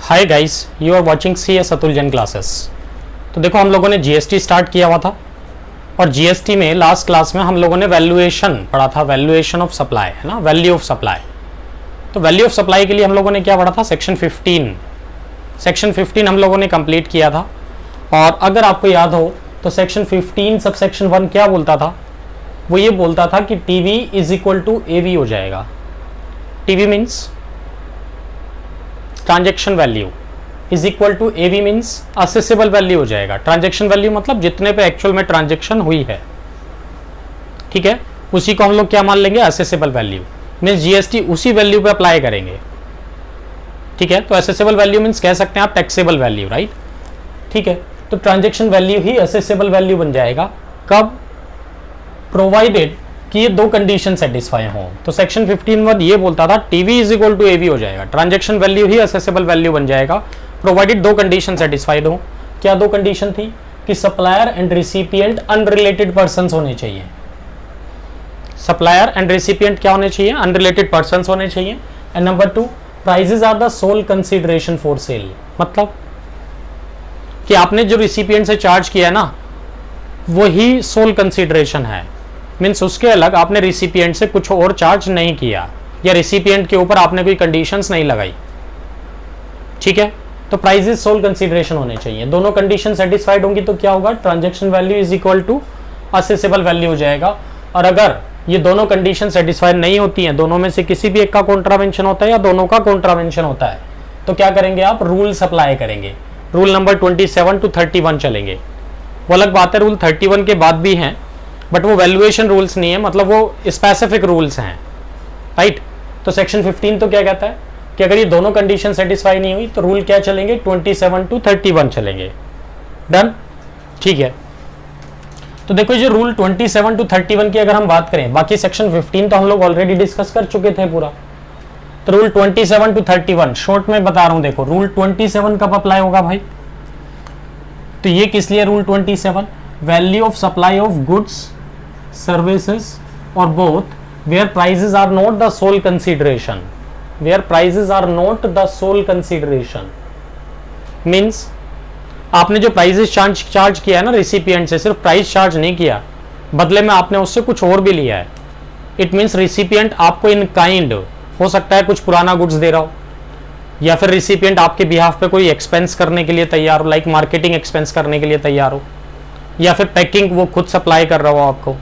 Hi guys, you are watching CS Atul Jain classes. तो देखो, हम लोगों ने जीएसटी स्टार्ट किया हुआ था और जीएसटी में लास्ट क्लास में हम लोगों ने वैल्यूएशन पढ़ा था, वैल्यूएशन ऑफ सप्लाई, है ना, वैल्यू ऑफ सप्लाई। तो वैल्यू ऑफ सप्लाई के लिए हम लोगों ने क्या पढ़ा था? सेक्शन 15 हम लोगों ने कंप्लीट किया था। और अगर आपको याद हो तो सेक्शन 15 सब सेक्शन 1 क्या बोलता था? वो ये बोलता था कि TV is equal to AV हो जाएगा। TV means transaction value is equal to AV means assessable value हो जाएगा। ट्रांजैक्शन वैल्यू मतलब जितने पे एक्चुअल में ट्रांजैक्शन हुई है, ठीक है, उसी को हम लोग क्या मान लेंगे? Accessible value. मीन्स जीएसटी उसी वैल्यू पे अप्लाई करेंगे, ठीक है। तो असेसेबल वैल्यू मीन्स कह सकते हैं आप टैक्सेबल वैल्यू, राइट, ठीक है। तो ट्रांजैक्शन वैल्यू ही असेसेबल वैल्यू बन जाएगा। कब? प्रोवाइडेड कि ये दो कंडीशन सेटिस्फाई हो। तो सेक्शन 15 ये बोलता था TV is equal to AV हो जाएगा, ट्रांजैक्शन वैल्यू ही असेसेबल वैल्यू बन जाएगा, प्रोवाइडेड दो कंडीशन सेटिस्फाइड हो। क्या दो कंडीशन थी? कि supplier and recipient unrelated persons होने चाहिए। सप्लायर एंड रिसिपिएंट क्या होने चाहिए? अनरिलेटेड पर्सन्स होने चाहिए। And number 2, prices are the sole consideration for sale. मतलब कि आपने जो रिसिपिएंट से चार्ज किया है ना, वही सोल कंसीडरेशन है। मीन्स उसके अलग आपने रिसिपिएंट से कुछ और चार्ज नहीं किया, या रिसिपिएंट के ऊपर आपने कोई कंडीशंस नहीं लगाई, ठीक है। तो प्राइजेस सोल कंसीडरेशन होने चाहिए। दोनों कंडीशन सेटिस्फाइड होंगी तो क्या होगा? Transaction value is equal to assessable value हो जाएगा। और अगर ये दोनों कंडीशन सेटिस्फाइड नहीं होती हैं, दोनों में से किसी भी एक का कॉन्ट्रावेंशन होता है या दोनों का कॉन्ट्रावेंशन होता है, तो क्या करेंगे आप? रूल्स अप्लाई करेंगे। रूल नंबर 27 to 31 चलेंगे। वो अलग बात है, रूल 31 के बाद भी हैं, बट वो वैल्यूएशन रूल्स नहीं है, मतलब वो स्पेसिफिक रूल्स हैं, राइट। तो सेक्शन 15 तो क्या कहता है कि अगर ये दोनों कंडीशन सेटिस्फाई नहीं हुई तो रूल क्या चलेंगे? 27 to 31 चलेंगे। डन, ठीक है। तो देखो, ये रूल 27 to 31 की अगर हम बात करें, बाकी सेक्शन 15 तो हम लोग ऑलरेडी डिस्कस कर चुके थे पूरा। तो रूल 27 to 31 शॉर्ट में बता रहा हूं। देखो, रूल 27 कब अप्लाई होगा भाई? तो ये किस लिए rule 27? Value of supply of goods, services और both where prices are not the sole consideration. Where prices are not the sole consideration means आपने जो प्राइजेस चार्ज किया है ना रिसिपिएंट से, सिर्फ प्राइस चार्ज नहीं किया, बदले में आपने उससे कुछ और भी लिया है। इट मीन्स रिसिपिएंट आपको इन काइंड, हो सकता है कुछ पुराना गुड्स दे रहा हो, या फिर रिसिपिएंट आपके बिहाफ पे कोई एक्सपेंस करने के लिए तैयार हो, लाइक मार्केटिंग एक्सपेंस करने के लिए तैयार हो, या फिर पैकिंग वो खुद सप्लाई कर रहा हो आपको।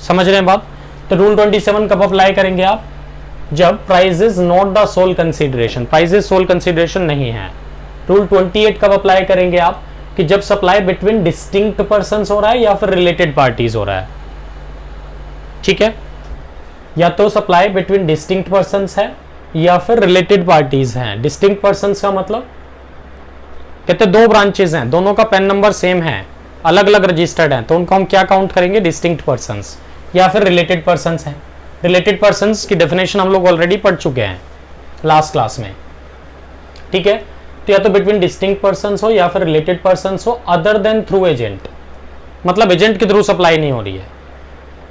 समझ रहे हैं बात? तो रूल 27 कब अप्लाई करेंगे आप? जब price is not the sole consideration, price sole consideration नहीं है। रूल 28 कब अप्लाई करेंगे आप? कि जब सप्लाई बिटवीन डिस्टिंक्ट पर्सन्स हो रहा है या फिर रिलेटेड पार्टीज हो रहा है, ठीक है। या तो सप्लाई बिटवीन डिस्टिंक्ट पर्सन्स है या फिर रिलेटेड पार्टीज हैं। डिस्टिंक्ट पर्सन्स का मतलब कहते दो ब्रांचेस हैं, दोनों का पेन नंबर सेम है, अलग अलग रजिस्टर्ड हैं, तो उनको हम क्या काउंट करेंगे? Distinct persons. या फिर रिलेटेड पर्सन्स हैं। रिलेटेड पर्सन्स की डेफिनेशन हम लोग ऑलरेडी पढ़ चुके हैं लास्ट क्लास में, ठीक है। तो या तो बिटवीन डिस्टिंक्ट पर्सन्स हो या फिर रिलेटेड पर्सन्स हो, अदर देन थ्रू एजेंट, मतलब एजेंट के थ्रू सप्लाई नहीं हो रही है।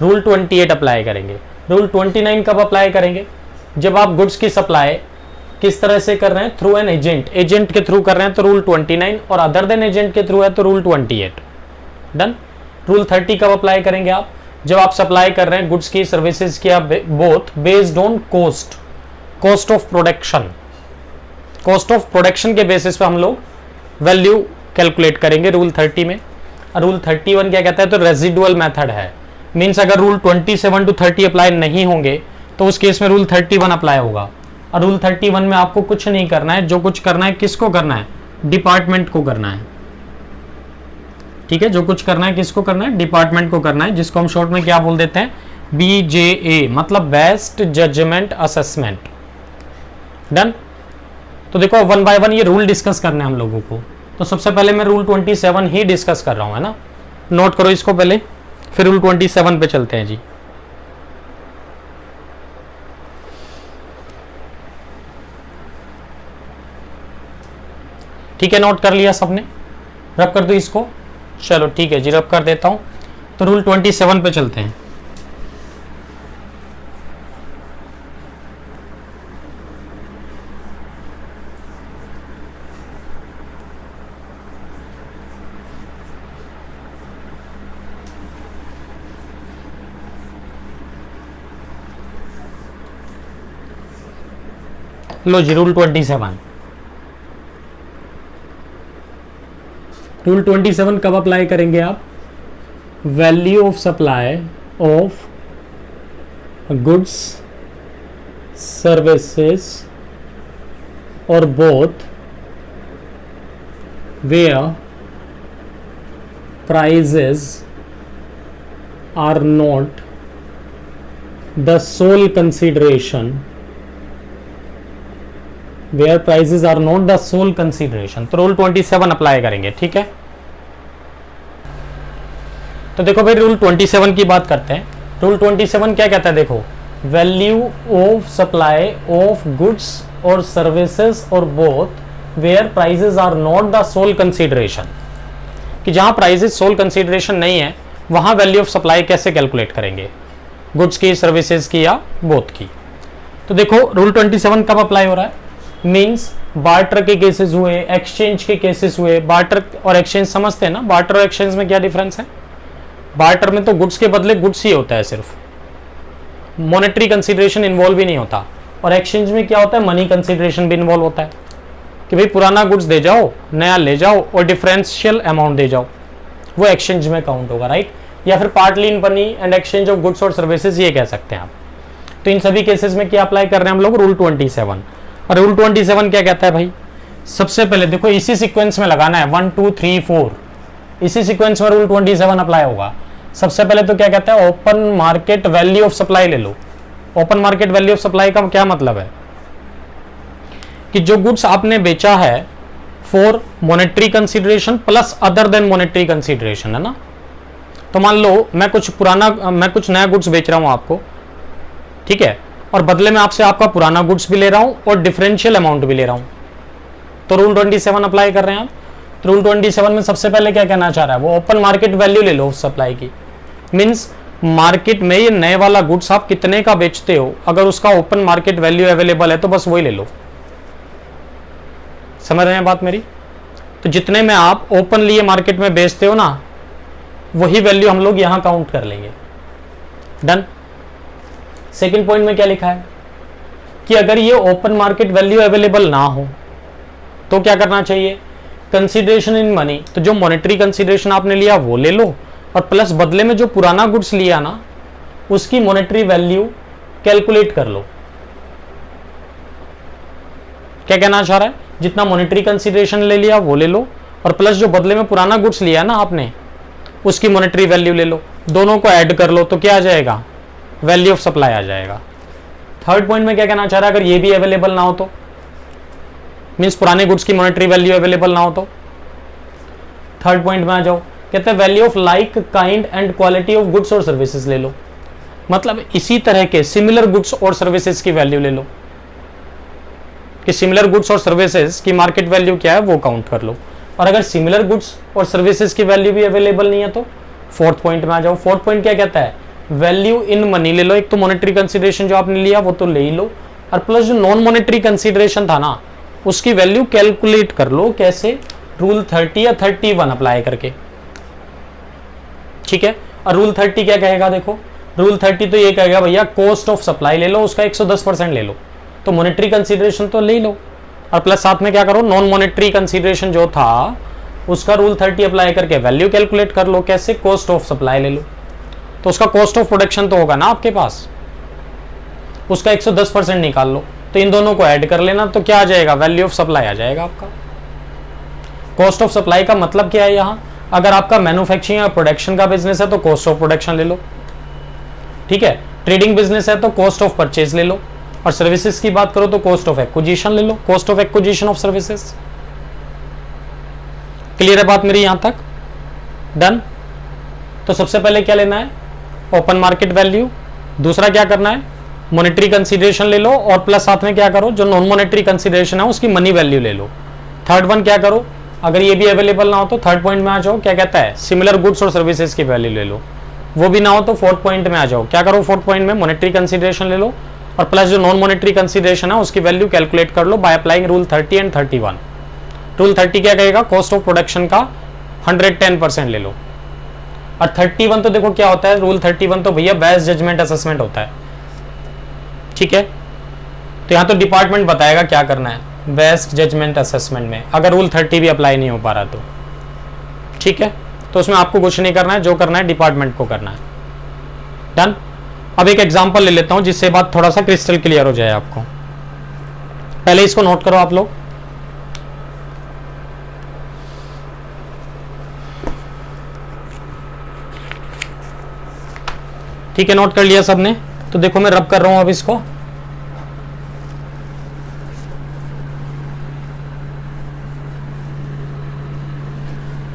रूल 28 अप्लाई करेंगे। रूल 29 कब अप्लाई करेंगे? जब आप गुड्स की सप्लाई किस तरह से कर रहे हैं? थ्रू एन एजेंट, एजेंट के थ्रू कर रहे हैं तो रूल 29, और अदर देन एजेंट के थ्रू है तो रूल 28। डन। रूल 30 कब अप्लाई करेंगे आप? जब आप सप्लाई कर रहे हैं गुड्स की, सर्विसेज की, both based on cost, cost of production. Cost of production के बेसिस पे हम लोग वैल्यू कैलकुलेट करेंगे रूल 30 में। और रूल 31 क्या कहता है? तो रेजिडुअल मेथड है। मीन्स अगर रूल 27 to 30 अप्लाई नहीं होंगे तो उस केस में रूल 31 अप्लाई होगा। और रूल 31 में आपको कुछ नहीं करना है, जो कुछ करना है किसको करना है? डिपार्टमेंट को करना है, ठीक है। जो कुछ करना है किसको करना है? डिपार्टमेंट को करना है, जिसको हम शॉर्ट में क्या बोल देते हैं? BJA, मतलब बेस्ट जजमेंट असेसमेंट। डन। तो देखो, वन बाय वन ये रूल डिस्कस करना है हम लोगों को। तो सबसे पहले मैं रूल 27 ही डिस्कस कर रहा हूं, है ना। नोट करो इसको पहले, फिर रूल 27 पे चलते हैं जी। ठीक है, नोट कर लिया सबने? रब कर दो इसको। चलो ठीक है जी, रब कर देता हूं। तो रूल 27 पे चलते हैं। लो जी रूल 27। रूल 27 कब अप्लाई करेंगे आप? Value of supply of goods services और both where prices are not the sole consideration, where prices are not the sole consideration. तो रूल 27 अप्लाई करेंगे, ठीक है। तो देखो भाई रूल 27 की बात करते हैं। रूल 27 क्या कहता है? देखो, value of supply of goods और सर्विसेज और both where prices are not the sole consideration, कि जहां प्राइजेस सोल कंसिडरेशन नहीं है वहां वैल्यू ऑफ सप्लाई कैसे कैलकुलेट करेंगे, गुड्स की, सर्विसेज की या बोथ की। तो देखो रूल 27 कब अप्लाई हो रहा है? मींस बार्टर के केसेस हुए, एक्सचेंज के केसेस हुए। बार्टर और एक्सचेंज समझते हैं ना, बार्टर और एक्सचेंज में क्या डिफरेंस है? बार्टर में तो गुड्स के बदले गुड्स ही होता है, सिर्फ मॉनेटरी कंसीडरेशन इन्वॉल्व ही नहीं होता। और एक्सचेंज में क्या होता है? मनी कंसीडरेशन भी इन्वॉल्व होता है कि भाई पुराना गुड्स दे जाओ, नया ले जाओ और डिफरेंशियल अमाउंट दे जाओ, वो एक्सचेंज में काउंट होगा, राइट। या फिर partly in money and exchange of goods और सर्विसेज, ये कह सकते हैं आप। तो इन सभी केसेस में क्या अप्लाई कर रहे हैं हम लोग? रूल 27। और रूल 27 क्या कहता है भाई? सबसे पहले देखो इसी सीक्वेंस में लगाना है, 1 2 3 4, इसी सीक्वेंस में रूल 27 अप्लाई होगा। सबसे पहले तो क्या कहता है? Open market value of supply ले लो। Open market value of supply का क्या मतलब है? कि जो गुड्स आपने बेचा है for monetary consideration plus other than monetary consideration, है ना। तो मान लो मैं कुछ नया गुड्स बेच रहा हूं आपको, ठीक है, और बदले में आपसे आपका पुराना गुड्स भी ले रहा हूं और डिफरेंशियल अमाउंट भी ले रहा हूं, तो रूल 27 अप्लाई कर रहे हैं आप। तो रूल 27 में सबसे पहले क्या कहना चाह रहा है? वो ओपन मार्केट वैल्यू ले लो सप्लाई की। मींस मार्केट में ये नए वाला गुड्स आप कितने का बेचते हो, अगर उसका ओपन मार्केट वैल्यू अवेलेबल है तो बस वही ले लो। समझ रहे हैं बात मेरी? तो जितने में आप ओपनली मार्केट में बेचते हो ना, वही वैल्यू हम लोग यहां काउंट कर लेंगे। डन। सेकंड पॉइंट में क्या लिखा है कि अगर ये ओपन मार्केट वैल्यू अवेलेबल ना हो तो क्या करना चाहिए? कंसीडरेशन इन मनी, तो जो मॉनेटरी कंसीडरेशन आपने लिया वो ले लो, और प्लस बदले में जो पुराना गुड्स लिया ना उसकी मॉनेटरी वैल्यू कैलकुलेट कर लो। क्या कहना चाह रहा है? जितना मॉनेटरी कंसीडरेशन ले लिया वो ले लो, और प्लस जो बदले में पुराना गुड्स लिया ना आपने उसकी मॉनेटरी वैल्यू ले लो, दोनों को ऐड कर लो तो क्या आ जाएगा? वैल्यू ऑफ सप्लाई आ जाएगा। थर्ड पॉइंट में क्या कहना चाह रहा है? अगर ये भी अवेलेबल ना हो तो, मींस पुराने गुड्स की मॉनेटरी वैल्यू अवेलेबल ना हो तो, थर्ड पॉइंट में आ जाओ, कहते हैं value of like kind and quality of goods और सर्विसेज ले लो। मतलब इसी तरह के सिमिलर गुड्स और सर्विसेज की वैल्यू ले लो, कि सिमिलर गुड्स और सर्विसेज की मार्केट वैल्यू क्या है वो काउंट कर लो। और अगर सिमिलर गुड्स और सर्विसेज की वैल्यू भी अवेलेबल नहीं है तो फोर्थ पॉइंट में आ जाओ। फोर्थ पॉइंट क्या कहता है? वैल्यू इन मनी ले लो। एक तो मॉनेटरी कंसीडरेशन जो आपने लिया वो तो ले ही लो, और प्लस जो नॉन मॉनेटरी कंसीडरेशन था ना उसकी वैल्यू कैलकुलेट कर लो। कैसे? रूल 30 या 31 अप्लाई करके, ठीक है। और रूल 30 क्या कहेगा? देखो रूल 30 तो ये कहेगा भैया कॉस्ट ऑफ सप्लाई ले लो, उसका 110% ले लो। तो मॉनेटरी कंसीडरेशन तो ले लो, और प्लस साथ में क्या करो? नॉन मॉनेटरी कंसीडरेशन जो था उसका रूल 30 अप्लाई करके वैल्यू कैलकुलेट कर लो। कैसे? कॉस्ट ऑफ सप्लाई ले लो, तो उसका कॉस्ट ऑफ प्रोडक्शन तो होगा ना आपके पास, उसका 110% निकाल लो, तो इन दोनों को ऐड कर लेना, तो क्या आ जाएगा? वैल्यू ऑफ सप्लाई आ जाएगा आपका। कॉस्ट ऑफ सप्लाई का मतलब क्या है यहाँ? अगर आपका मैन्युफैक्चरिंग या प्रोडक्शन का बिजनेस है तो कॉस्ट ऑफ प्रोडक्शन ले लो, ठीक है। ट्रेडिंग बिजनेस है तो कॉस्ट ऑफ परचेज ले लो, और सर्विसेज की बात करो तो कॉस्ट ऑफ एक्विजिशन ले लो, cost of acquisition of services. Clear है बात मेरी यहां तक? डन। तो सबसे पहले क्या लेना है? Open market value. दूसरा क्या करना है? मॉनेटरी कंसीडरेशन ले लो, और प्लस साथ में क्या करो? जो नॉन मॉनेटरी कंसीडरेशन है उसकी मनी वैल्यू ले लो। थर्ड वन क्या करो? अगर ये भी अवेलेबल ना हो तो थर्ड पॉइंट में आ जाओ। क्या कहता है? सिमिलर गुड्स और सर्विसेज की वैल्यू ले लो। वो भी ना हो तो फोर्थ पॉइंट में आ जाओ। क्या करो? फोर्थ पॉइंट में मॉनेटरी कंसीडरेशन ले लो, और प्लस जो नॉन मॉनेटरी कंसीडरेशन है उसकी वैल्यू कैलकुलेट कर लो by applying rule 30 and 31। Rule 30 क्या कहेगा? कॉस्ट ऑफ प्रोडक्शन का 110% ले लो। और 31 तो देखो क्या होता है? रूल 31 तो भैया बेस्ट जजमेंट असेसमेंट होता है, ठीक है। तो यहाँ तो डिपार्टमेंट बताएगा क्या करना है बेस्ट जजमेंट असेसमेंट में, अगर रूल 30 भी अप्लाई नहीं हो पा रहा तो। ठीक है, तो उसमें आपको कुछ नहीं करना है, जो करना है डिपार्टमेंट को करना है। डन। अब एक एग्जांपल ले लेता हूं जिससे बात थोड़ा सा क्रिस्टल क्लियर हो जाए आपको। पहले इसको नोट करो आप लोग। ठीक है, नोट कर लिया सबने? तो देखो मैं रब कर रहा हूं अब इसको।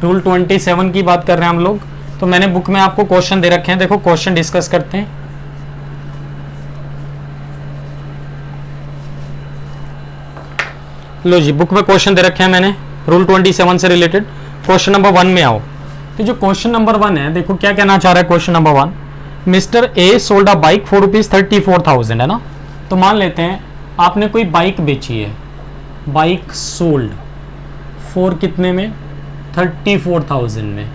रूल 27 की बात कर रहे हैं हम लोग। तो मैंने बुक में आपको क्वेश्चन दे रखे हैं, देखो क्वेश्चन डिस्कस करते हैं। लो जी, बुक में क्वेश्चन दे रखे हैं मैंने रूल 27 से रिलेटेड। क्वेश्चन नंबर 1 में आओ। तो जो क्वेश्चन नंबर 1 है, देखो क्या कहना चाह रहा है question number 1। Mister A sold a bike for ₹34,000, है ना। तो मान लेते हैं आपने कोई बाइक बेची है, बाइक सोल्ड फॉर कितने में? 34,000 में।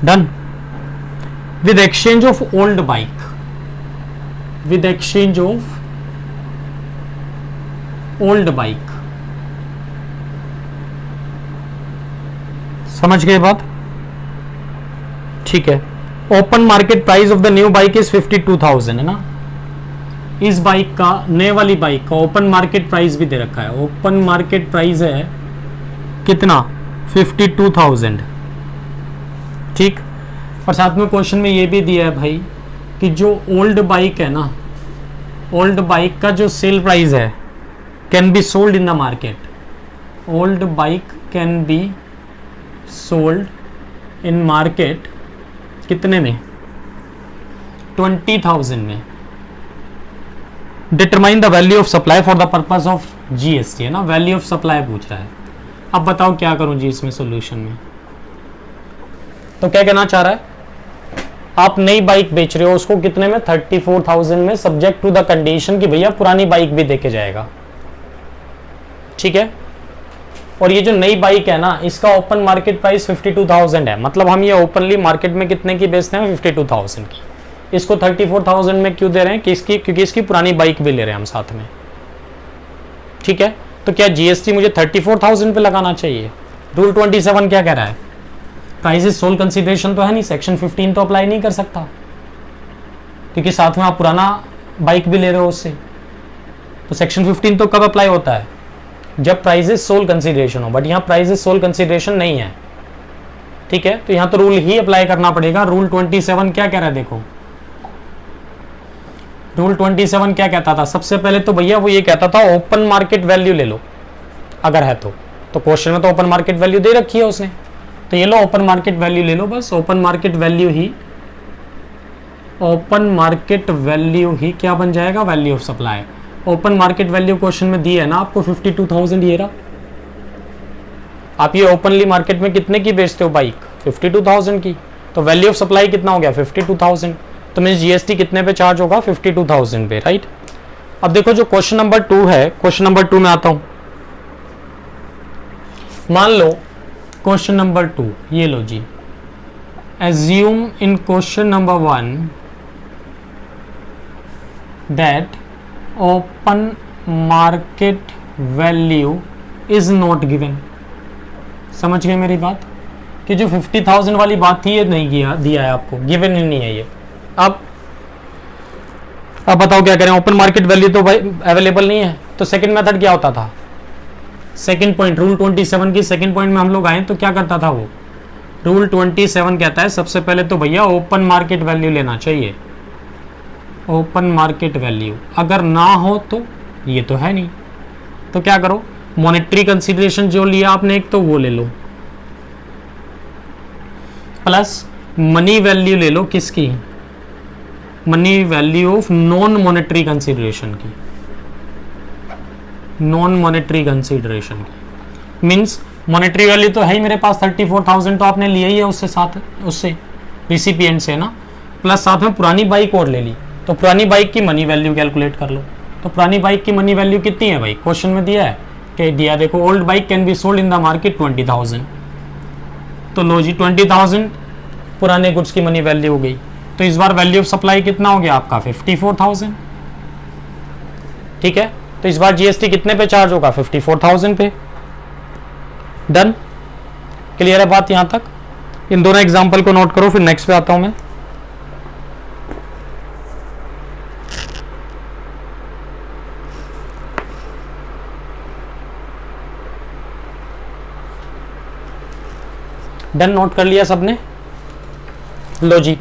Done. With exchange of old bike, with exchange of old bike. समझ गए बात? ठीक है। Open market price of the new bike is 52,000, है ना। इस बाइक का, नए वाली बाइक का ओपन मार्केट प्राइस भी दे रखा है। ओपन मार्केट प्राइस है कितना? 52,000। ठीक। और साथ में क्वेश्चन में ये भी दिया है भाई कि जो ओल्ड बाइक है ना, ओल्ड बाइक का जो सेल प्राइस है can be sold in the market. Old bike can be sold in market कितने में? 20,000 में। Determine the value of supply for the purpose of GST, है ना। वैल्यू ऑफ सप्लाई पूछ रहा है। अब बताओ क्या करूं जी इसमें सॉल्यूशन में। तो क्या कहना चाह रहा है, आप नई बाइक बेच रहे हो, उसको कितने में? 34,000 में, सब्जेक्ट टू द कंडीशन कि भैया पुरानी बाइक भी देके जाएगा। ठीक है। और ये जो नई बाइक है ना, इसका ओपन मार्केट प्राइस 52,000 है। मतलब हम ये ओपनली मार्केट में कितने की बेचते हैं? 52,000 की। इसको 34,000 में क्यों दे रहे हैं? क्योंकि इसकी पुरानी बाइक भी ले रहे हैं हम साथ में। ठीक है। तो क्या जीएसटी मुझे 34,000 पे लगाना चाहिए? रूल 27 क्या कह रहा है? प्राइस सोल कंसीडरेशन तो है नहीं, सेक्शन 15 तो अप्लाई नहीं कर सकता, क्योंकि साथ में आप पुराना बाइक भी ले रहे हो उससे। तो सेक्शन 15 तो कब अप्लाई होता है? जब प्राइजेस सोल कंसीडरेशन हो। बट यहाँ प्राइजेस सोल कंसीडरेशन नहीं है। ठीक है। तो यहाँ तो रूल ही अप्लाई करना पड़ेगा। रूल 27 क्या कह रहा है देखो। रूल 27 क्या कहता था? सबसे पहले तो भैया वो ये कहता था ओपन मार्केट वैल्यू ले लो अगर है तो क्वेश्चन में तो ओपन मार्केट वैल्यू दे रखी है उसने, तो ये लो ओपन मार्केट वैल्यू ले लो बस। ओपन मार्केट वैल्यू ही, ओपन मार्केट वैल्यू ही क्या बन जाएगा? Value of supply. Open market value question में दी है ना आपको 52,000, ये रहा। आप ये ओपनली मार्केट में कितने की बेचते हो बाइक? 52,000 की। तो वैल्यू ऑफ सप्लाई कितना हो गया? 52,000। तो मीन्स जीएसटी कितने पे चार्ज होगा? 52,000 पे, राइट। अब देखो जो क्वेश्चन नंबर 2 है, क्वेश्चन नंबर 2 में आता हूं। मान लो क्वेश्चन नंबर 2, ये लो जी। Assume in question number 1 that open market value is not given. समझ गए मेरी बात? कि जो 50,000 वाली बात थी ये नहीं दिया है आपको, गिवन ही नहीं है ये। अब बताओ क्या करें? ओपन मार्केट वैल्यू तो भाई अवेलेबल नहीं है, तो सेकंड मेथड क्या होता था? सेकंड पॉइंट, रूल 27 की सेकंड पॉइंट में हम लोग आए तो क्या करता था वो? रूल 27 कहता है सबसे पहले तो भैया ओपन मार्केट वैल्यू लेना चाहिए। ओपन मार्केट वैल्यू अगर ना हो तो ये तो है नहीं, तो क्या करो? मॉनेटरी कंसीडरेशन जो लिया आपने एक, तो वो ले लो, प्लस मनी वैल्यू ले लो। किसकी? Money value of non monetary consideration की, नॉन मॉनेटरी कंसीडरेशन की। मीन्स मॉनेटरी वैल्यू तो है ही मेरे पास 34,000, तो आपने लिया ही है उससे, साथ उससे रिसिपिएंट से ना, प्लस साथ में पुरानी बाइक और ले ली, तो पुरानी बाइक की मनी वैल्यू कैलकुलेट कर लो। तो पुरानी बाइक की मनी वैल्यू कितनी है भाई? क्वेश्चन में दिया है कि दिया देखो old bike can be sold in the market 20,000। तो लो जी 20,000 पुराने गुड्स की मनी वैल्यू हो गई। तो इस बार वैल्यू ऑफ सप्लाई कितना हो गया आपका? 54,000। ठीक है। तो इस बार जीएसटी कितने पे चार्ज होगा? 54,000 पे। डन, क्लियर है बात यहां तक? इन दोनों एग्जांपल को नोट करो, फिर नेक्स्ट पे आता हूं मैं। डन, नोट कर लिया सबने? लो जी,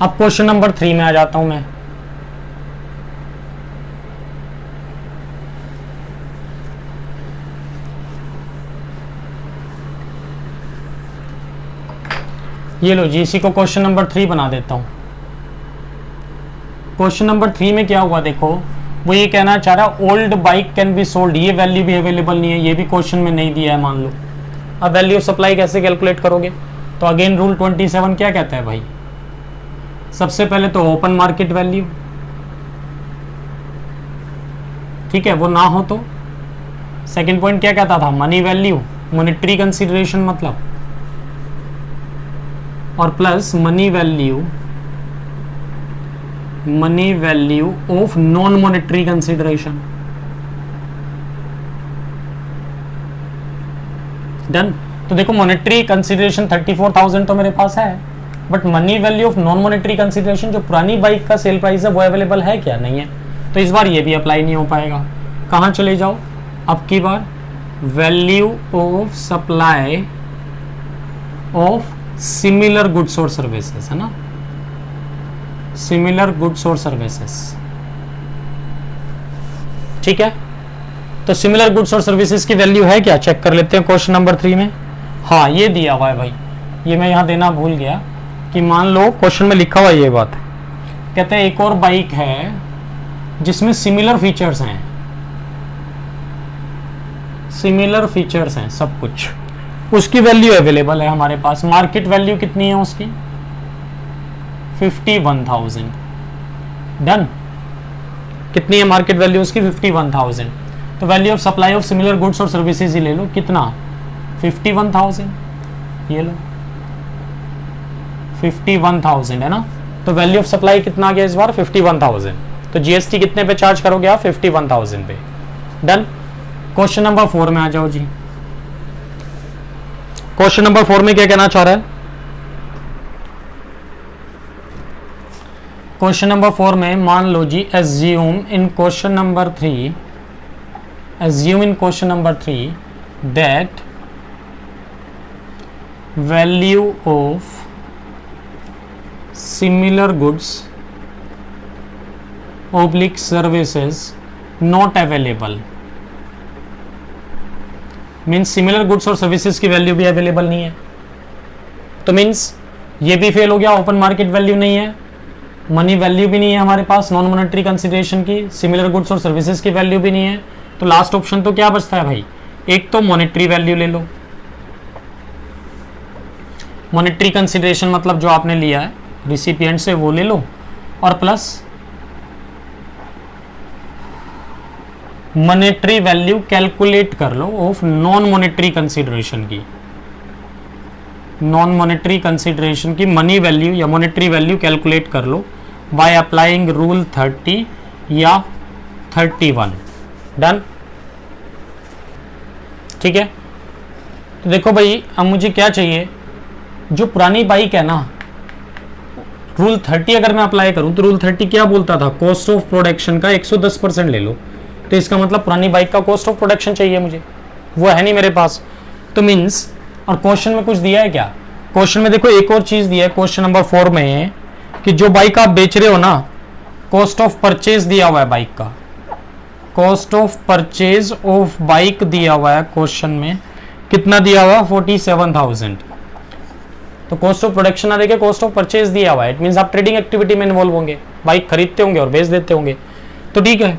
अब क्वेश्चन नंबर 3 में आ जाता हूं मैं। ये लो जी, इसी को क्वेश्चन नंबर 3 बना देता हूं। क्वेश्चन नंबर 3 में क्या हुआ देखो, वो ये कहना चाह रहा old bike can be sold, ये वैल्यू भी अवेलेबल नहीं है, ये भी क्वेश्चन में नहीं दिया है मान लो। अब वैल्यू ऑफ सप्लाई कैसे कैलकुलेट करोगे? तो अगेन रूल 27 क्या कहता है भाई, सबसे पहले तो ओपन मार्केट वैल्यू, ठीक है, वो ना हो तो सेकंड पॉइंट क्या कहता था, मनी वैल्यू, मॉनेटरी कंसीडरेशन मतलब, और plus money value of non monetary consideration. Done. तो देखो मॉनेटरी कंसीडरेशन 34,000 तो मेरे पास है, but money value of non monetary consideration जो पुरानी बाइक का सेल प्राइस है वो अवेलेबल है क्या? नहीं है। तो इस बार ये भी अप्लाई नहीं हो पाएगा। कहाँ चले जाओ अब की बार, value of supply of similar goods और सर्विसेज, है ना, सिमिलर गुड्स और सर्विसेज, ठीक है। तो सिमिलर गुड्स और सर्विसेज की वैल्यू है क्या, चेक कर लेते हैं क्वेश्चन नंबर 3 में। हाँ, ये दिया हुआ है भाई, ये मैं यहां देना भूल गया कि मान लो क्वेश्चन में लिखा हुआ ये बात, कहते हैं एक और बाइक है जिसमें सिमिलर फीचर्स हैं, सिमिलर फीचर्स हैं सब कुछ, उसकी वैल्यू अवेलेबल है हमारे पास। मार्केट वैल्यू कितनी है उसकी? 51,000। डन। कितनी है मार्केट वैल्यू उसकी? 51,000। तो value of supply of similar goods और सर्विसेज ही ले लो, कितना? 51,000। ये लो 51,000 है ना। तो वैल्यू ऑफ सप्लाई कितना आ गया इस बार? 51,000। तो जीएसटी कितने पे चार्ज करोगे आप? 51,000 पे। डन। क्वेश्चन नंबर 4 में आ जाओ जी। क्वेश्चन नंबर 4 में क्या कहना चाह रहा है? क्वेश्चन नंबर 4 में मान लो जी, assume in question number 3 that value of similar goods oblique services not available, means similar goods और सर्विसेज की वैल्यू भी अवेलेबल नहीं है। तो मीन्स ये भी फेल हो गया, ओपन मार्केट वैल्यू नहीं है, मनी वैल्यू भी नहीं है हमारे पास, नॉन मॉनेटरी कंसीडरेशन की, सिमिलर गुड्स और सर्विसेज की वैल्यू भी नहीं है। तो लास्ट ऑप्शन तो क्या बचता है भाई? एक तो मॉनेटरी वैल्यू ले लो, मॉनेटरी कंसीडरेशन मतलब जो आपने लिया है रिसिपिएंट से वो ले लो, और प्लस मॉनेटरी वैल्यू कैलकुलेट कर लो ऑफ नॉन मॉनेटरी कंसीडरेशन की, नॉन मॉनेटरी कंसीडरेशन की मनी वैल्यू या मॉनेटरी वैल्यू कैलकुलेट कर लो बाय अप्लाइंग रूल 30 या 31। डन, ठीक है। तो देखो भाई, अब मुझे क्या चाहिए, जो पुरानी बाइक है ना, रूल 30 अगर मैं अप्लाई करूं तो रूल 30 क्या बोलता था? कॉस्ट ऑफ प्रोडक्शन का 110% ले लो। तो इसका मतलब पुरानी बाइक का कॉस्ट ऑफ प्रोडक्शन चाहिए मुझे, वो है नहीं मेरे पास। तो मीन्स, और क्वेश्चन में कुछ दिया है क्या? क्वेश्चन में देखो एक और चीज दिया है क्वेश्चन नंबर 4 में, कि जो बाइक आप बेच रहे हो ना, कॉस्ट ऑफ परचेज दिया हुआ है बाइक का, cost of purchase of bike दिया हुआ है क्वेश्चन में, कितना दिया हुआ? 47,000। तो कॉस्ट ऑफ प्रोडक्शन ना देके कॉस्ट ऑफ परचेज दिया हुआ है, इट मींस आप ट्रेडिंग एक्टिविटी में इन्वॉल्व होंगे, बाइक खरीदते होंगे और बेच देते होंगे। तो ठीक है,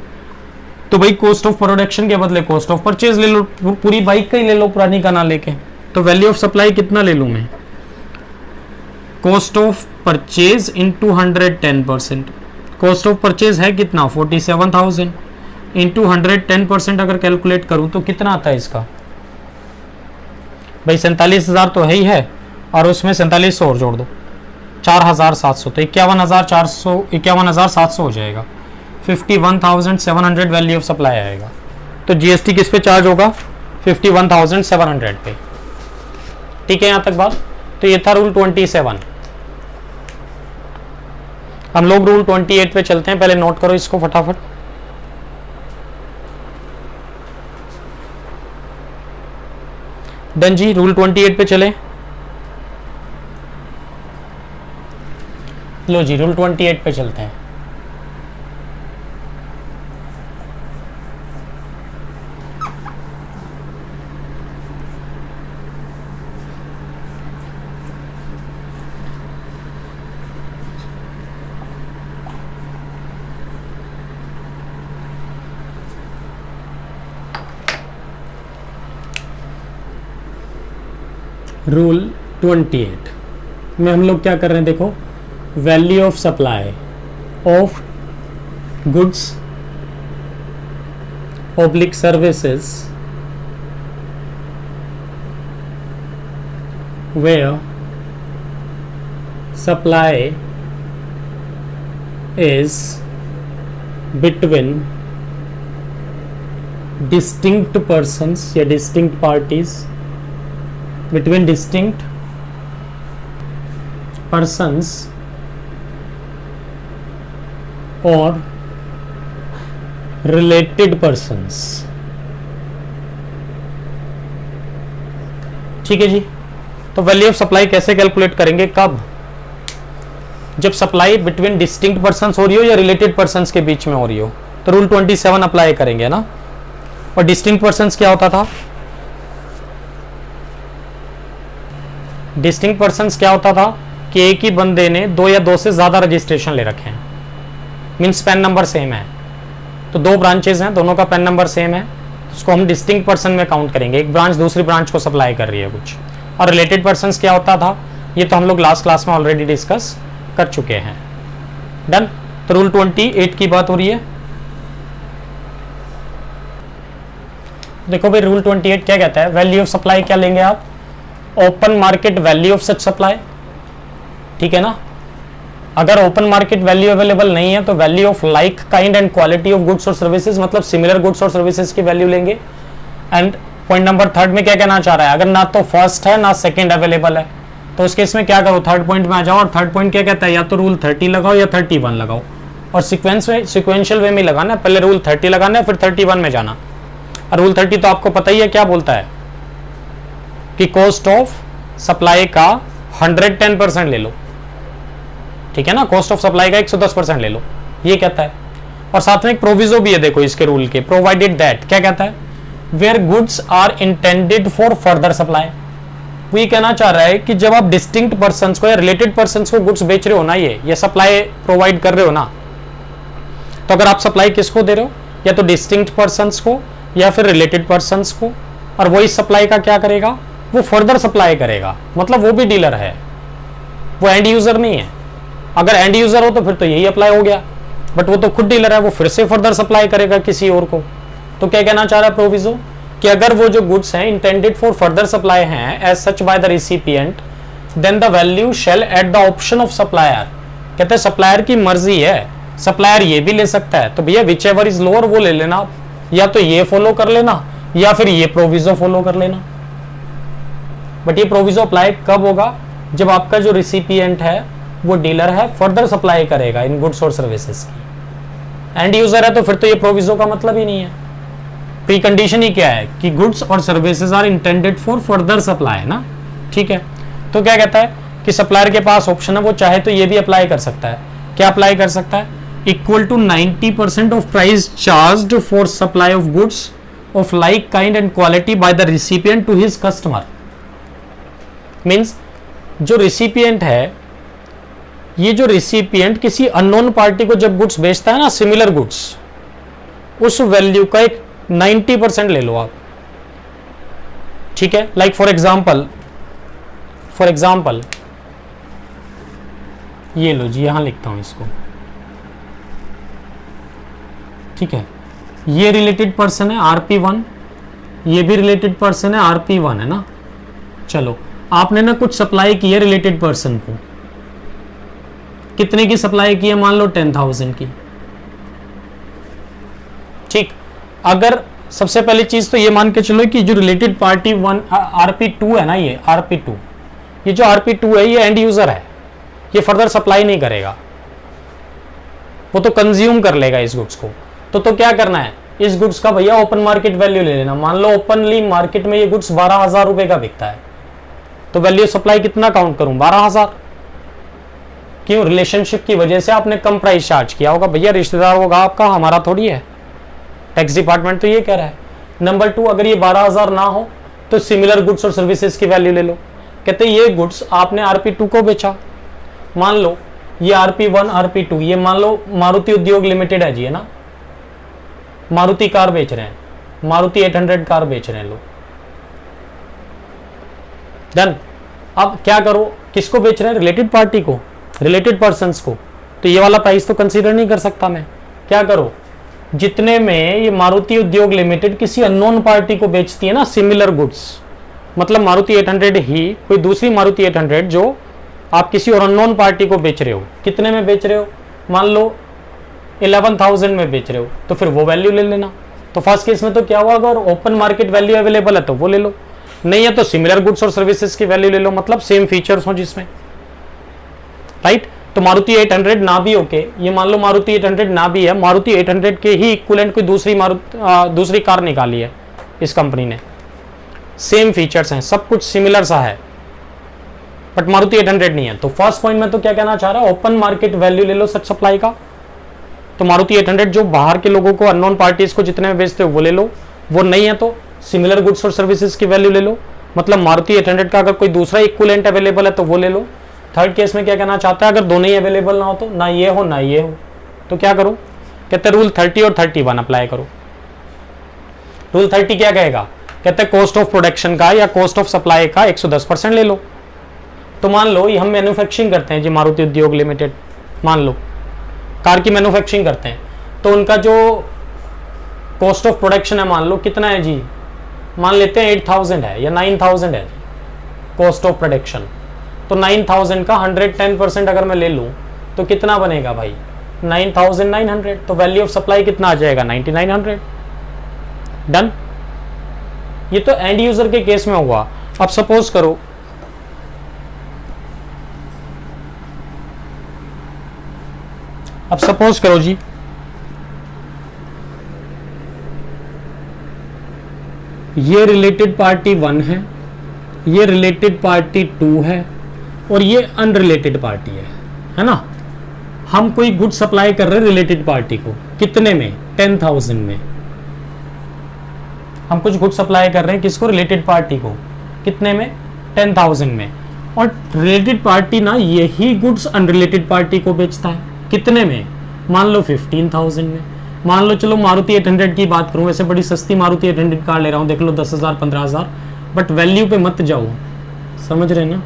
तो भाई कॉस्ट ऑफ प्रोडक्शन के बदले कॉस्ट ऑफ परचेज ले लो, पूरी बाइक का ही ले लो, पुरानी का ना लेके। तो वैल्यू ऑफ सप्लाई कितना ले लूं मैं? Cost of purchase into 110%। Cost of purchase है कितना? 47,000 इंटू 110% अगर कैलकुलेट करूं तो कितना आता है इसका? भाई 47,000 तो है ही है, और उसमें 4700 और जोड़ दो, 4,700, तो 51,700 हो जाएगा। 51,700 वैल्यू ऑफ सप्लाई आएगा। तो जीएसटी किस पे चार्ज होगा? 51,700 पे। ठीक है यहां तक बात। तो ये था रूल 27। हम लोग रूल 28 पे चलते हैं। पहले नोट करो इसको फटाफट। डन जी, रूल 28 पे चले। लो जी, रूल 28 पे चलते हैं। रूल 28 में हम लोग क्या कर रहे हैं देखो, value of supply of goods oblique services where supply is between distinct persons या distinct parties, between distinct persons or related persons। ठीक है जी। तो वैल्यू ऑफ सप्लाई कैसे कैलकुलेट करेंगे? कब? जब सप्लाई बिटवीन डिस्टिंक्ट पर्सन्स हो रही हो या रिलेटेड पर्सन्स के बीच में हो रही हो, तो रूल 27 अप्लाई करेंगे ना। और डिस्टिंक्ट पर्सन्स क्या होता था? डिस्टिंक्ट पर्सन्स क्या होता था कि एक ही बंदे ने दो या दो से ज्यादा रजिस्ट्रेशन ले रखे हैं, मींस पैन नंबर सेम है। तो दो ब्रांचेज हैं, दोनों का पैन नंबर सेम है, उसको हम डिस्टिंक्ट पर्सन में काउंट करेंगे। एक ब्रांच दूसरी ब्रांच को सप्लाई कर रही है कुछ। और रिलेटेड पर्सन्स क्या होता था, ये तो हम लोग लास्ट क्लास में ऑलरेडी डिस्कस कर चुके हैं। डन। तो रूल 28 की बात हो रही है। देखो भाई, रूल 28 क्या कहता है? वैल्यू ऑफ सप्लाई क्या लेंगे आप? Open market value of such supply. ठीक है ना। अगर ओपन मार्केट वैल्यू अवेलेबल नहीं है तो value of like kind and quality of goods और सर्विसेज, मतलब सिमिलर गुड्स और सर्विसेज की वैल्यू लेंगे। एंड पॉइंट नंबर 3 में क्या कहना चाह रहा है? अगर ना तो फर्स्ट है ना सेकंड अवेलेबल है, तो उस केस में क्या करो? थर्ड पॉइंट में आ जाओ। और थर्ड पॉइंट क्या कहता है? या तो रूल 30 लगाओ या 31 लगाओ। और सिक्वेंशियल वे में लगाना, पहले रूल 30 लगाना है फिर 31 में जाना। और रूल 30 तो आपको पता ही है क्या बोलता है कि कॉस्ट ऑफ सप्लाई का 110% ले लो। ठीक है ना। कॉस्ट ऑफ सप्लाई का 110% ले लो, ये कहता है। और साथ में एक प्रोविजो भी है देखो इसके रूल के, प्रोवाइडेड दैट, क्या कहता है? Where goods are intended for further supply. वो ये कहना चाह रहा है कि जब आप डिस्टिंक्ट पर्सन्स को या रिलेटेड पर्सन्स को गुड्स बेच रहे हो ना, ये सप्लाई प्रोवाइड कर रहे हो ना, तो अगर आप सप्लाई किसको दे रहे हो? या तो डिस्टिंक्ट पर्सन्स को या फिर रिलेटेड पर्सन्स को। और वो इस सप्लाई का क्या करेगा? वो फर्दर सप्लाई करेगा। मतलब वो भी डीलर है, वो एंड यूजर नहीं है। अगर एंड यूजर हो तो फिर तो यही अप्लाई हो गया, बट वो तो खुद डीलर है, वो फिर से फर्दर सप्लाई करेगा किसी और को। तो क्या कहना चाह रहा है प्रोविजो? कि अगर वो जो गुड्स हैं इंटेंडेड फॉर फर्दर सप्लाई हैं as such by the recipient, then the value shall at the option of supplier. कहते हैं सप्लायर की मर्जी है, सप्लायर ये भी ले सकता है। तो भैया विच एवर इज लोअर वो ले लेना, या तो ये फॉलो कर लेना या फिर ये प्रोविजो फॉलो कर लेना। बट ये प्रोविजो अप्लाई कब होगा? जब आपका जो रिसिपिएंट है वो डीलर है, फर्दर सप्लाई करेगा इन गुड्स और सर्विसेज की। एंड यूजर है तो फिर तो ये प्रोविजो का मतलब ही नहीं है। प्री कंडीशन ही क्या है कि गुड्स और services are intended for further supply ना। ठीक है। तो क्या कहता है कि सप्लायर के पास ऑप्शन है, वो चाहे तो ये भी अप्लाई कर सकता है। क्या अप्लाई कर सकता है? Equal to 90% of price charged for supply of goods of like kind and quality by the recipient to his customer. Means जो रिसिपिएंट है, ये जो रिसिपिएंट किसी अननोन पार्टी को जब गुड्स बेचता है ना, सिमिलर गुड्स, उस वैल्यू का एक 90% ले लो आप। ठीक है। लाइक फॉर एग्जाम्पल ये लो जी, यहां लिखता हूं इसको। ठीक है। ये रिलेटेड पर्सन है RP1, ये भी रिलेटेड पर्सन है RP1 है ना। चलो, आपने ना कुछ सप्लाई की है रिलेटेड पर्सन को। कितने की सप्लाई की है? मान लो 10,000 की। अगर सबसे पहली चीज तो ये मान के चलो कि जो रिलेटेड पार्टी वन RP2 है ना, ये RP2, ये जो RP2 है ये एंड यूजर है, ये फर्दर सप्लाई नहीं करेगा, वो तो कंज्यूम कर लेगा इस गुड्स को। तो क्या करना है, इस गुड्स का भैया ओपन मार्केट वैल्यू ले लेना। मान लो ओपनली मार्केट में ये गुड्स 12,000 रुपए का बिकता है, तो वैल्यू सप्लाई कितना काउंट करूं, 12,000। क्यों, रिलेशनशिप की वजह से आपने कम प्राइस चार्ज किया होगा। भैया रिश्तेदार होगा आपका, हमारा थोड़ी है। टैक्स डिपार्टमेंट तो ये कह रहा है। नंबर 2, अगर ये 12,000 ना हो तो सिमिलर गुड्स और सर्विसेज की वैल्यू ले लो। कहते ये गुड्स आपने RP2 को बेचा, मान लो ये RP1 RP2, ये मान लो मारुति उद्योग लिमिटेड है जी, है ना, मारुति कार बेच रहे हैं, मारुति 800 कार बेच रहे हैं लोग। डन। अब क्या करो, किसको बेच रहे हैं, रिलेटेड पार्टी को, रिलेटेड पर्सन्स को। तो ये वाला प्राइस तो कंसीडर नहीं कर सकता मैं। क्या करो, जितने में ये मारुति उद्योग लिमिटेड किसी अननोन पार्टी को बेचती है ना सिमिलर गुड्स, मतलब मारुति 800 ही कोई दूसरी मारुति 800 जो आप किसी और अननोन पार्टी को बेच रहे हो, कितने में बेच रहे हो, मान लो 11,000 में बेच रहे हो, तो फिर वो वैल्यू ले लेना। तो फर्स्ट केस में तो क्या हुआ, अगर ओपन मार्केट वैल्यू अवेलेबल है तो वो ले लो, नहीं है तो सिमिलर गुड्स और सर्विसेज की वैल्यू ले लो, मतलब सेम फीचर्स हो जिसमें, राइट। तो मारुति 800 ना भी ओके, ये मान लो मारुति 800 ना भी है, मारुति 800 के ही इक्विवेलेंट कोई दूसरी कार निकाली है इस कंपनी ने, सेम फीचर्स हैं, सब कुछ सिमिलर सा है, बट मारुति 800 नहीं है। तो फर्स्ट पॉइंट में तो क्या कहना चाह रहा है, ओपन मार्केट वैल्यू ले लो सच सप्लाई का। तो मारुति 800 जो बाहर के लोगों को, अननोन पार्टीज को जितने में बेचते हो वो ले लो, वो नहीं है तो सिमिलर गुड्स और सर्विसेज की वैल्यू ले लो, मतलब मारुति 800 का अगर कोई दूसरा इक्विवेलेंट अवेलेबल है तो वो ले लो। थर्ड केस में क्या कहना चाहता है, अगर दोनों ही अवेलेबल ना हो तो, ना ये हो ना ये हो, तो क्या करो, कहते रूल 30 और 31 अप्लाई करो। रूल 30 क्या कहेगा, कहते कॉस्ट ऑफ प्रोडक्शन का या कॉस्ट ऑफ सप्लाई का 110% ले लो। तो मान लो ये हम मैन्युफैक्चरिंग करते हैं जी, मारुति उद्योग लिमिटेड मान लो कार की मैन्युफैक्चरिंग करते हैं, तो उनका जो कॉस्ट ऑफ प्रोडक्शन है मान लो कितना है जी, मान लेते हैं 8,000 है या 9,000 है कॉस्ट ऑफ प्रोडक्शन। तो 9,000 का 110% अगर मैं ले लूं तो कितना बनेगा भाई, 9,900। तो वैल्यू ऑफ सप्लाई कितना आ जाएगा, 9,900। डन। ये तो एंड यूजर के केस में हुआ। अब सपोज करो जी, ये रिलेटेड पार्टी 1 है, ये रिलेटेड पार्टी 2 है और ये अनरिलेटेड पार्टी है ना। हम कोई गुड सप्लाई कर रहे हैं रिलेटेड पार्टी को, कितने में, 10,000 में। हम कुछ गुड सप्लाई कर रहे हैं किसको, रिलेटेड पार्टी को, कितने में, 10,000 में। और रिलेटेड पार्टी ना यही गुड्स अनरिलेटेड पार्टी को बेचता है, कितने में, मान लो 15,000 में। मान लो चलो मारुति 800 की बात करूं, वैसे बड़ी सस्ती मारुति 800 कार ले रहा हूं, देख लो 10,000 15,000, बट वैल्यू पे मत जाओ, समझ रहे ना,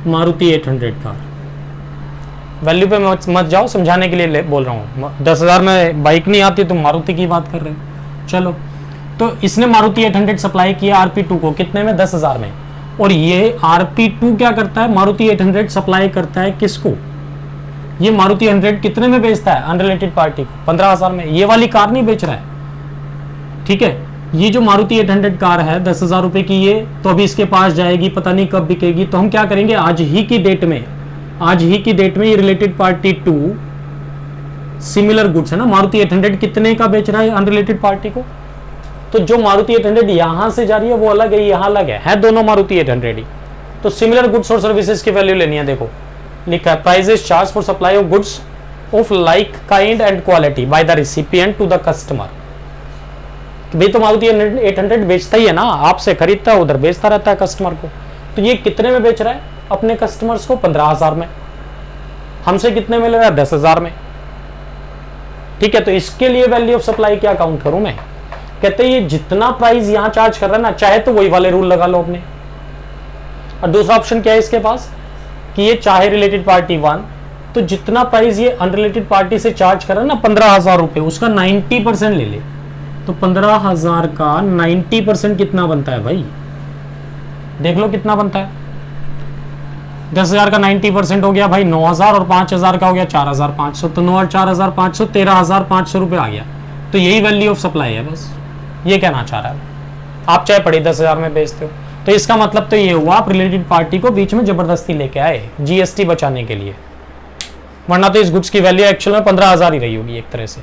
मारुति 800 कार वैल्यू पे मत जाओ, समझाने के लिए बोल रहा हूँ। 10,000 में बाइक नहीं आती तो मारुति की बात कर रहे हैं। चलो, तो इसने मारुति 800 सप्लाई किया RP2 को, कितने में, 10,000 में। और ये RP2 क्या करता है, मारुति 800 सप्लाई करता है किसको, ये मारुति 100 कितने में बेचता है, अनरिलेटेड पार्टी को, 15,000 में। ये वाली कार नहीं बेच रहा है, ठीक है। ये जो मारुति 800 कार है 10,000 रुपए की, ये तो अभी इसके पास जाएगी, पता नहीं कब बिकेगी। तो हम क्या करेंगे, आज ही की डेट में ये रिलेटेड पार्टी 2 सिमिलर गुड्स है ना, मारुति 800 कितने का बेच रहा है अनरिलेटेड पार्टी को। तो जो मारुति 800 यहां से जा रही है वो अलग है, यहां अलग है दोनों मारुति 800 ही। तो सिमिलर गुड्स और सर्विसेज की वैल्यू लेनी है। देखो लिखा है, prices charge for supply of goods of like kind and quality by the recipient to the customer. भाई तो मारुति 800 बेचता ही है ना, आपसे खरीदता है, उधर बेचता रहता है कस्टमर को। तो ये कितने में बेच रहा है अपने कस्टमर्स को, 15,000 में। हमसे कितने में ले रहा है, 10,000 में, ठीक है। तो इसके लिए वैल्यू ऑफ सप्लाई क्या काउंट करूं मैं, कहते हैं ये जितना प्राइस यहां चार्ज कर रहा है ना, चाहे तो वही वाले रूल लगा लो अपने। और दूसरा ऑप्शन क्या है इसके पास, कि ये चाहे रिलेटेड पार्टी 1, तो जितना प्राइस ये अनरिलेटेड पार्टी से चार्ज कर रहा है ना 15,000 रुपए, उसका 90% ले ले। तो 15,000 का 90% कितना बनता है भाई, देख लो कितना बनता है। 10,000 का 90% हो गया भाई 9,000, और 5,000 का हो गया 4,500। तो 9 और 4,500 13,500 रुपए आ गया। तो यही वैल्यू ऑफ सप्लाई है, बस ये कहना चाह रहा है। आप चाहे पड़ी 10,000 में बेचते हो, तो इसका मतलब तो ये हुआ आप रिलेटेड पार्टी को बीच में जबरदस्ती लेके आए जीएसटी बचाने के लिए, वरना तो इस गुड्स की वैल्यू एक्चुअल में 15,000 ही रही होगी एक तरह से।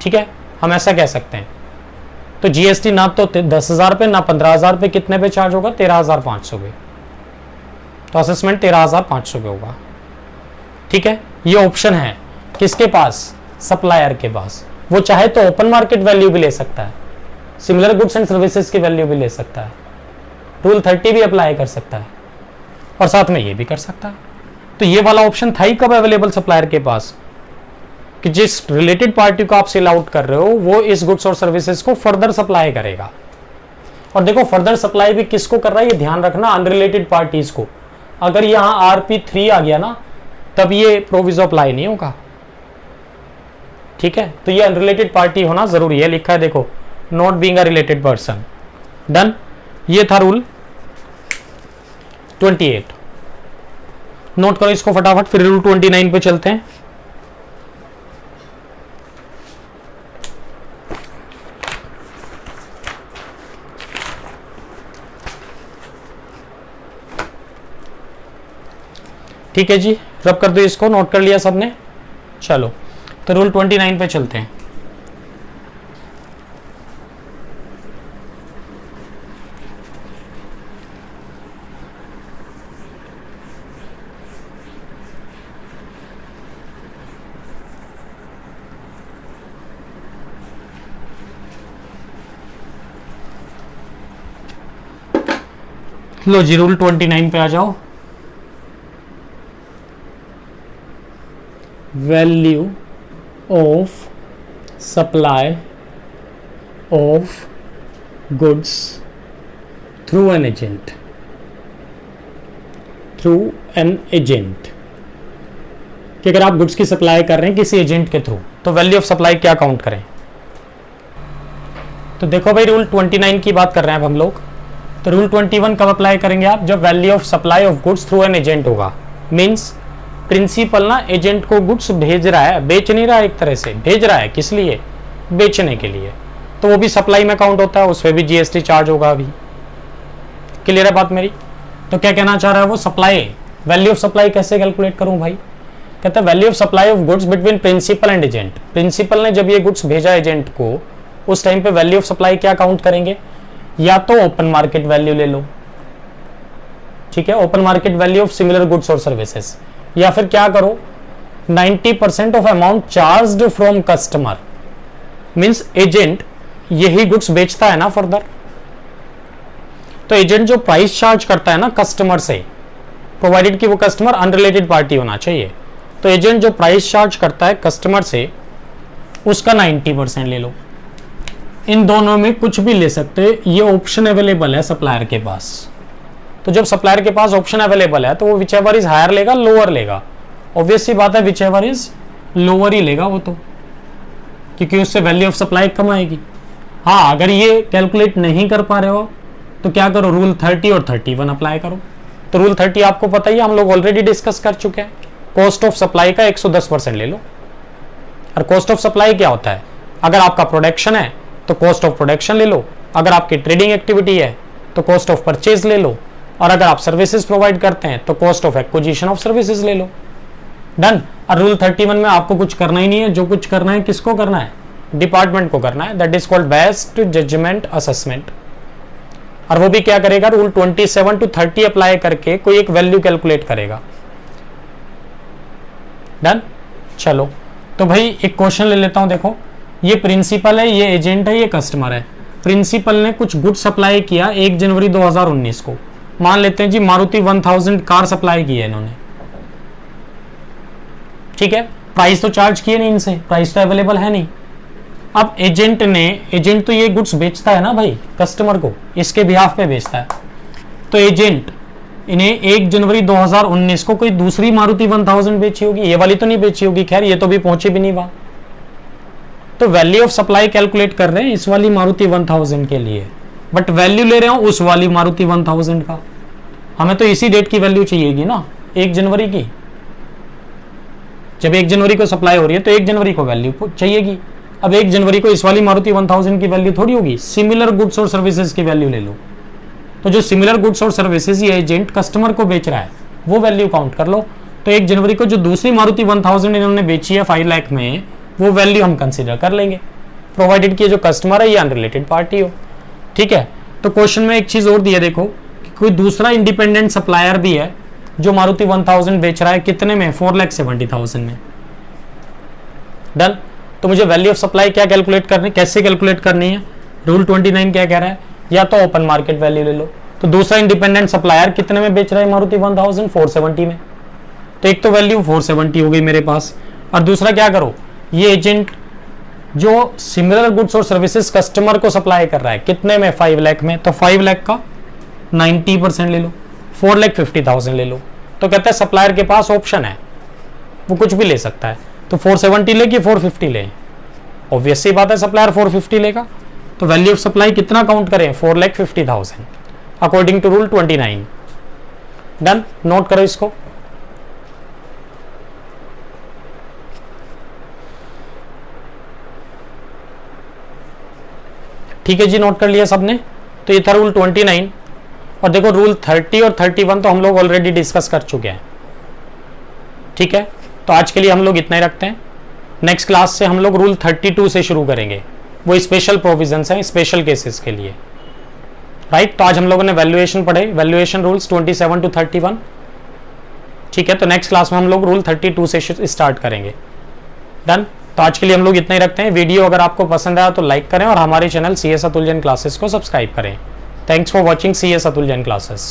ठीक है, हम ऐसा कह सकते हैं। तो जीएसटी ना तो 10,000 पे ना 15,000 पे, कितने पे चार्ज होगा? 13,500 पे। तो असेसमेंट 13,500 पे होगा। ठीक है, ये ऑप्शन है किसके पास? सप्लायर के पास। वो चाहे तो ओपन मार्केट वैल्यू भी ले सकता है, सिमिलर गुड्स एंड सर्विसेज की वैल्यू भी ले सकता है, रूल 30 भी अप्लाई कर सकता है, और साथ में ये भी कर सकता है। तो ये वाला ऑप्शन था ही कब अवेलेबल सप्लायर के पास? कि जिस रिलेटेड पार्टी को आप सेल आउट कर रहे हो वो इस गुड्स और सर्विसेज को फर्दर सप्लाई करेगा। और देखो फर्दर सप्लाई भी किसको कर रहा है ये ध्यान रखना, अनरिलेटेड पार्टीज को। अगर यहां RP3 आ गया ना तब ये प्रोविजो अप्लाई नहीं होगा। ठीक है, तो ये अनरिलेटेड पार्टी होना जरूरी है, लिखा है देखो, not being a related person. Done, ये था रूल 28। नोट करो इसको फटाफट, फिर रूल 29 पे चलते हैं। ठीक है जी, रब कर दो इसको, नोट कर लिया सबने? चलो तो रूल 29 पे चलते हैं। लो जी, रूल 29 पे आ जाओ। Value of supply of goods through an agent, through an agent, कि अगर आप गुड्स की सप्लाई कर रहे हैं किसी एजेंट के थ्रू तो वैल्यू ऑफ सप्लाई क्या काउंट करें? तो देखो भाई, रूल 29 की बात कर रहे हैं अब हम लोग। तो रूल 21 कब अप्लाई करेंगे आप? जब value of supply of goods through an agent होगा। मींस प्रिंसिपल ना एजेंट को गुड्स भेज रहा है, बेच नहीं रहा है, एक तरह से भेज रहा है, किस लिए? बेचने के लिए, तो वो भी सप्लाई में काउंट होता है, उसमें भी जीएसटी चार्ज होगा। अभी क्लियर है बात मेरी? तो क्या कहना चाह रहा है वो? सप्लाई, वैल्यू ऑफ सप्लाई कैसे कैलकुलेट करूं भाई? कहता है value of supply of goods between principal and agent. Principal ने जब ये गुड्स भेजा एजेंट को, उस टाइम पे वैल्यू ऑफ सप्लाई क्या काउंट करेंगे? या तो ओपन मार्केट वैल्यू ले लो, ठीक है, open market value of similar goods और सर्विसेज, या फिर क्या करो 90% of amount charged from customer. Means agent यही गुड्स बेचता है ना फर्दर, तो एजेंट जो प्राइस चार्ज करता है ना कस्टमर से, प्रोवाइडेड कि वो कस्टमर अनरिलेटेड पार्टी होना चाहिए, तो एजेंट जो प्राइस चार्ज करता है कस्टमर से उसका 90% ले लो। इन दोनों में कुछ भी ले सकते हैं, ये ऑप्शन अवेलेबल है सप्लायर के पास। तो जब सप्लायर के पास ऑप्शन अवेलेबल है तो वो विच एवर इज हायर लेगा, लोअर लेगा। ऑब्वियस सी बात है, विच एवर इज लोअर ही लेगा वो तो, क्योंकि उससे वैल्यू ऑफ सप्लाई कम आएगी। हाँ, अगर ये कैलकुलेट नहीं कर पा रहे हो तो क्या करो, रूल 30 और 31 अप्लाई करो। तो रूल 30 आपको पता ही, हम लोग ऑलरेडी डिस्कस कर चुके हैं। कॉस्ट ऑफ सप्लाई का 110% ले लो। और कॉस्ट ऑफ सप्लाई क्या होता है? अगर आपका प्रोडक्शन है तो कॉस्ट ऑफ प्रोडक्शन ले लो, अगर आपकी ट्रेडिंग एक्टिविटी है तो कॉस्ट ऑफ परचेज ले लो, और अगर आप सर्विसेज प्रोवाइड करते हैं तो cost of acquisition of services ले लो। डन। और रूल 31 में आपको कुछ करना ही नहीं है, जो कुछ करना है किसको करना है? डिपार्टमेंट को करना है। That is called best judgement assessment. और वो भी क्या करेगा? रूल 27 to 30 अप्लाई करके कोई एक वैल्यू कैलकुलेट करेगा। डन। चलो तो भाई एक क्वेश्चन ले लेता हूं। देखो, ये प्रिंसिपल है, ये एजेंट है, ये कस्टमर है। प्रिंसिपल ने कुछ गुड सप्लाई किया 1 जनवरी 2019 को। मान लेते हैं जी मारुति 1000 कार सप्लाई की है इन्होंने, ठीक है। प्राइस तो चार्ज किए नहीं इनसे, प्राइस तो अवेलेबल है नहीं। अब एजेंट तो ये गुड्स बेचता है ना भाई कस्टमर को, इसके बिहाफ पे बेचता है। तो एजेंट इन्हें 1 जनवरी 2019 को कोई दूसरी मारुति 1000 बेची होगी, ये वाली तो नहीं बेची होगी, खैर ये तो भी पहुंची भी नहीं वहां। तो वैल्यू ऑफ सप्लाई कैलकुलेट कर रहे हैं इस वाली मारुति 1000 के लिए, बट वैल्यू ले रहे हो उस वाली मारुति 1000 का। हमें तो इसी डेट की वैल्यू चाहिएगी ना, 1 जनवरी की। जब 1 जनवरी को सप्लाई हो रही है तो 1 जनवरी को वैल्यू चाहिएगी। अब 1 जनवरी को इस वाली मारुति 1000 की वैल्यू थोड़ी होगी, सिमिलर गुड्स और सर्विसेज की वैल्यू ले लो। तो जो सिमिलर गुड्स और सर्विसेज ये एजेंट कस्टमर को बेच रहा है वो वैल्यू काउंट कर लो। तो 1 जनवरी को जो दूसरी मारुति 1000 इन्होंने बेची है 5 लाख में, वो वैल्यू हम कंसिडर कर लेंगे, प्रोवाइडेड कि जो कस्टमर है ये अनरिलेटेड पार्टी हो। ठीक है, तो क्वेश्चन में एक चीज और दिया देखो कि कोई दूसरा इंडिपेंडेंट सप्लायर भी है जो मारुति 1000 बेच रहा है, कितने में, 4,70,000 में। डन। तो मुझे वैल्यू ऑफ सप्लाई क्या कैलकुलेट करनी, कैसे कैलकुलेट करनी है, रूल 29 क्या कह रहा है, या तो ओपन मार्केट वैल्यू ले लो। तो दूसरा इंडिपेंडेंट सप्लायर कितने में बेच रहा है मारुति 1000, 470 में। तो एक तो वैल्यू 470 हो गई मेरे पास, और दूसरा क्या करो, ये एजेंट जो सिमिलर गुड्स और सर्विसेज कस्टमर को सप्लाई कर रहा है कितने में, 5 लाख में। तो 5 लाख का 90% ले लो, 4,50,000 ले लो। तो कहता है सप्लायर के पास ऑप्शन है, वो कुछ भी ले सकता है। तो 470 ले कि 450 ले, ऑब्वियस सी बात है सप्लायर 450 लेगा। तो वैल्यू ऑफ सप्लाई कितना काउंट करें, 4,50,000 according to rule 29। Done, note करो इसको। ठीक है जी, नोट कर लिया सबने। तो ये था रूल 29। और देखो रूल 30 और 31 तो हम लोग ऑलरेडी डिस्कस कर चुके हैं। ठीक है, तो आज के लिए हम लोग इतना ही रखते हैं। नेक्स्ट क्लास से हम लोग रूल 32 से शुरू करेंगे, वो स्पेशल प्रोविजंस हैं स्पेशल केसेस के लिए। राइट, तो आज हम लोगों ने वैल्यूएशन पढ़े, वैल्यूएशन रूल्स 27 to 31। ठीक है, तो नेक्स्ट क्लास में हम लोग रूल 32 से स्टार्ट करेंगे। डन। तो आज के लिए हम लोग इतना ही रखते हैं। वीडियो अगर आपको पसंद आया तो लाइक करें और हमारे channel CS Atul Jain classes को सब्सक्राइब करें। Thanks for watching CS Atul Jain classes.